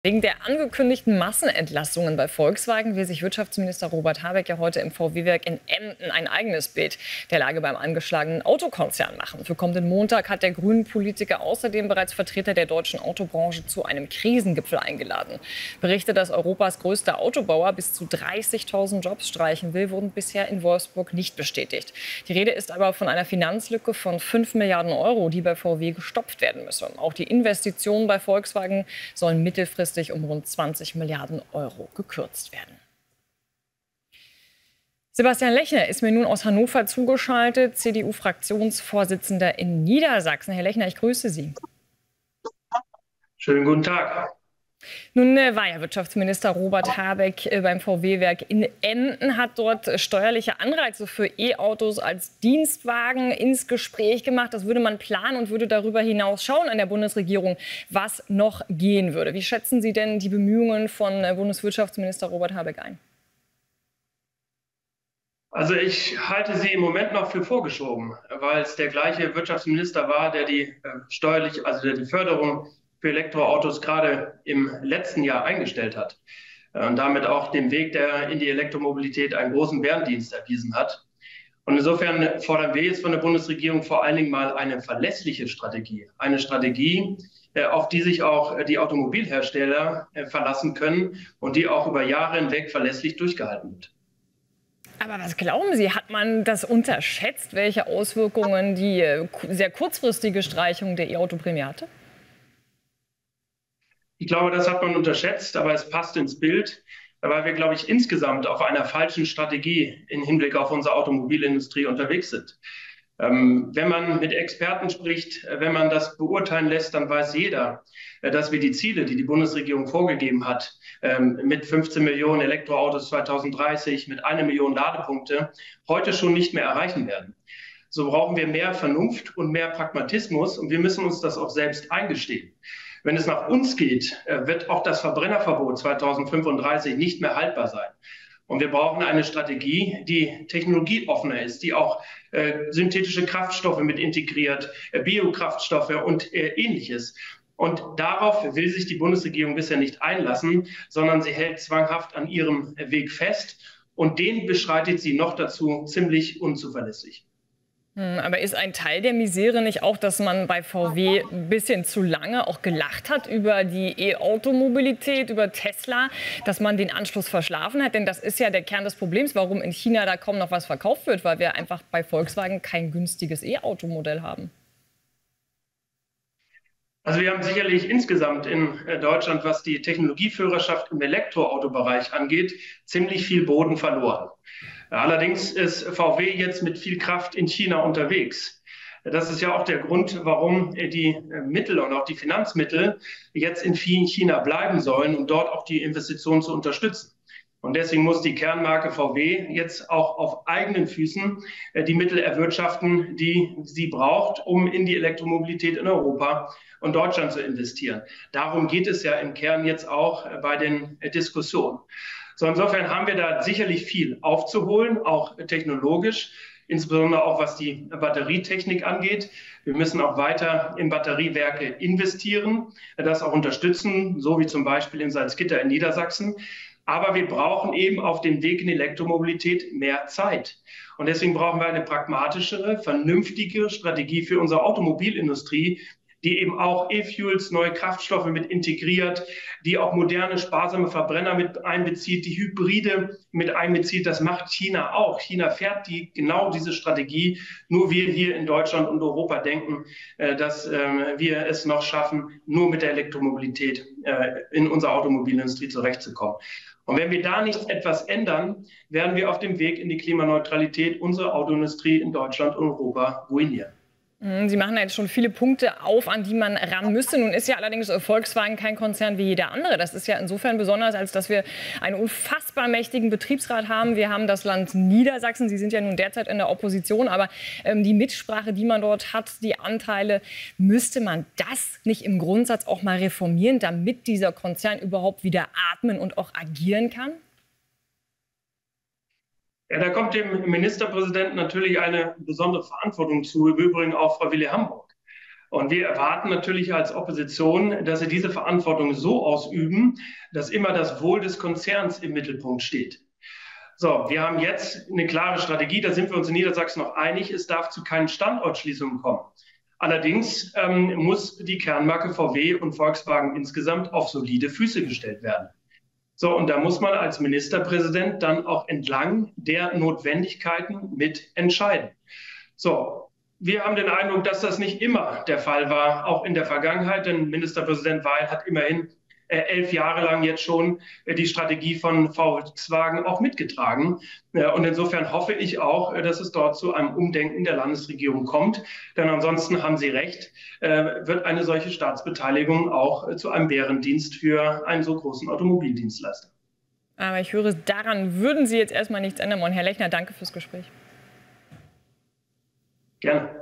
Wegen der angekündigten Massenentlassungen bei Volkswagen will sich Wirtschaftsminister Robert Habeck ja heute im VW-Werk in Emden ein eigenes Bild der Lage beim angeschlagenen Autokonzern machen. Für kommenden Montag hat der Grünen-Politiker außerdem bereits Vertreter der deutschen Autobranche zu einem Krisengipfel eingeladen. Berichte, dass Europas größter Autobauer bis zu 30.000 Jobs streichen will, wurden bisher in Wolfsburg nicht bestätigt. Die Rede ist aber von einer Finanzlücke von 5 Milliarden Euro, die bei VW gestopft werden müsse. Auch die Investitionen bei Volkswagen sollen mittelfristig um rund 20 Milliarden Euro gekürzt werden. Sebastian Lechner ist mir nun aus Hannover zugeschaltet, CDU-Fraktionsvorsitzender in Niedersachsen. Herr Lechner, ich grüße Sie. Schönen guten Tag. Nun war ja Wirtschaftsminister Robert Habeck beim VW-Werk in Emden, hat dort steuerliche Anreize für E-Autos als Dienstwagen ins Gespräch gemacht. Das würde man planen und würde darüber hinaus schauen an der Bundesregierung, was noch gehen würde. Wie schätzen Sie denn die Bemühungen von Bundeswirtschaftsminister Robert Habeck ein? Also ich halte sie im Moment noch für vorgeschoben, weil es der gleiche Wirtschaftsminister war, der die die Förderung für Elektroautos gerade im letzten Jahr eingestellt hat und damit auch dem Weg in die Elektromobilität einen großen Bärendienst erwiesen hat. Und insofern fordern wir jetzt von der Bundesregierung vor allen Dingen mal eine verlässliche Strategie. Eine Strategie, auf die sich auch die Automobilhersteller verlassen können und die auch über Jahre hinweg verlässlich durchgehalten wird. Aber was glauben Sie, hat man das unterschätzt, welche Auswirkungen die sehr kurzfristige Streichung der E-Auto-Prämie hatte? Ich glaube, das hat man unterschätzt, aber es passt ins Bild, weil wir, glaube ich, insgesamt auf einer falschen Strategie im Hinblick auf unsere Automobilindustrie unterwegs sind. Wenn man mit Experten spricht, wenn man das beurteilen lässt, dann weiß jeder, dass wir die Ziele, die die Bundesregierung vorgegeben hat, mit 15 Millionen Elektroautos 2030, mit 1 Million Ladepunkte, heute schon nicht mehr erreichen werden. So brauchen wir mehr Vernunft und mehr Pragmatismus und wir müssen uns das auch selbst eingestehen. Wenn es nach uns geht, wird auch das Verbrennerverbot 2035 nicht mehr haltbar sein. Und wir brauchen eine Strategie, die technologieoffener ist, die auch synthetische Kraftstoffe mit integriert, Biokraftstoffe und Ähnliches. Und darauf will sich die Bundesregierung bisher nicht einlassen, sondern sie hält zwanghaft an ihrem Weg fest. Und den beschreitet sie noch dazu ziemlich unzuverlässig. Aber ist ein Teil der Misere nicht auch, dass man bei VW ein bisschen zu lange auch gelacht hat über die E-Auto-Mobilität, über Tesla, dass man den Anschluss verschlafen hat? Denn das ist ja der Kern des Problems, warum in China da kaum noch was verkauft wird, weil wir einfach bei Volkswagen kein günstiges E-Auto-Modell haben. Also wir haben sicherlich insgesamt in Deutschland, was die Technologieführerschaft im Elektroautobereich angeht, ziemlich viel Boden verloren. Allerdings ist VW jetzt mit viel Kraft in China unterwegs. Das ist ja auch der Grund, warum die Mittel und auch die Finanzmittel jetzt in China bleiben sollen, um dort auch die Investitionen zu unterstützen. Und deswegen muss die Kernmarke VW jetzt auch auf eigenen Füßen die Mittel erwirtschaften, die sie braucht, um in die Elektromobilität in Europa und Deutschland zu investieren. Darum geht es ja im Kern jetzt auch bei den Diskussionen. So, insofern haben wir da sicherlich viel aufzuholen, auch technologisch, insbesondere auch was die Batterietechnik angeht. Wir müssen auch weiter in Batteriewerke investieren, das auch unterstützen, so wie zum Beispiel in Salzgitter in Niedersachsen. Aber wir brauchen eben auf dem Weg in die Elektromobilität mehr Zeit. Und deswegen brauchen wir eine pragmatischere, vernünftige Strategie für unsere Automobilindustrie, die eben auch E-Fuels, neue Kraftstoffe mit integriert, die auch moderne, sparsame Verbrenner mit einbezieht, die Hybride mit einbezieht. Das macht China auch. China fährt genau diese Strategie. Nur wir hier in Deutschland und Europa denken, dass wir es noch schaffen, nur mit der Elektromobilität in unserer Automobilindustrie zurechtzukommen. Und wenn wir da nicht etwas ändern, werden wir auf dem Weg in die Klimaneutralität unsere Autoindustrie in Deutschland und Europa ruinieren. Sie machen jetzt schon viele Punkte auf, an die man ran müsste. Nun ist ja allerdings Volkswagen kein Konzern wie jeder andere. Das ist ja insofern besonders, als dass wir einen unfassbar mächtigen Betriebsrat haben. Wir haben das Land Niedersachsen. Sie sind ja nun derzeit in der Opposition. Aber die Mitsprache, die man dort hat, die Anteile, müsste man das nicht im Grundsatz auch mal reformieren, damit dieser Konzern überhaupt wieder atmen und auch agieren kann? Ja, da kommt dem Ministerpräsidenten natürlich eine besondere Verantwortung zu, im Übrigen auch Frau Willi Hamburg. Und wir erwarten natürlich als Opposition, dass sie diese Verantwortung so ausüben, dass immer das Wohl des Konzerns im Mittelpunkt steht. So, wir haben jetzt eine klare Strategie, da sind wir uns in Niedersachsen noch einig, es darf zu keinen Standortschließungen kommen. Allerdings muss die Kernmarke VW und Volkswagen insgesamt auf solide Füße gestellt werden. So, und da muss man als Ministerpräsident dann auch entlang der Notwendigkeiten mit entscheiden. So, wir haben den Eindruck, dass das nicht immer der Fall war, auch in der Vergangenheit, denn Ministerpräsident Weil hat immerhin 11 Jahre lang jetzt schon die Strategie von Volkswagen auch mitgetragen. Und insofern hoffe ich auch, dass es dort zu einem Umdenken der Landesregierung kommt. Denn ansonsten haben Sie recht, wird eine solche Staatsbeteiligung auch zu einem Bärendienst für einen so großen Automobildienstleister. Aber ich höre, daran würden Sie jetzt erstmal nichts ändern. Und Herr Lechner, danke fürs Gespräch. Gerne.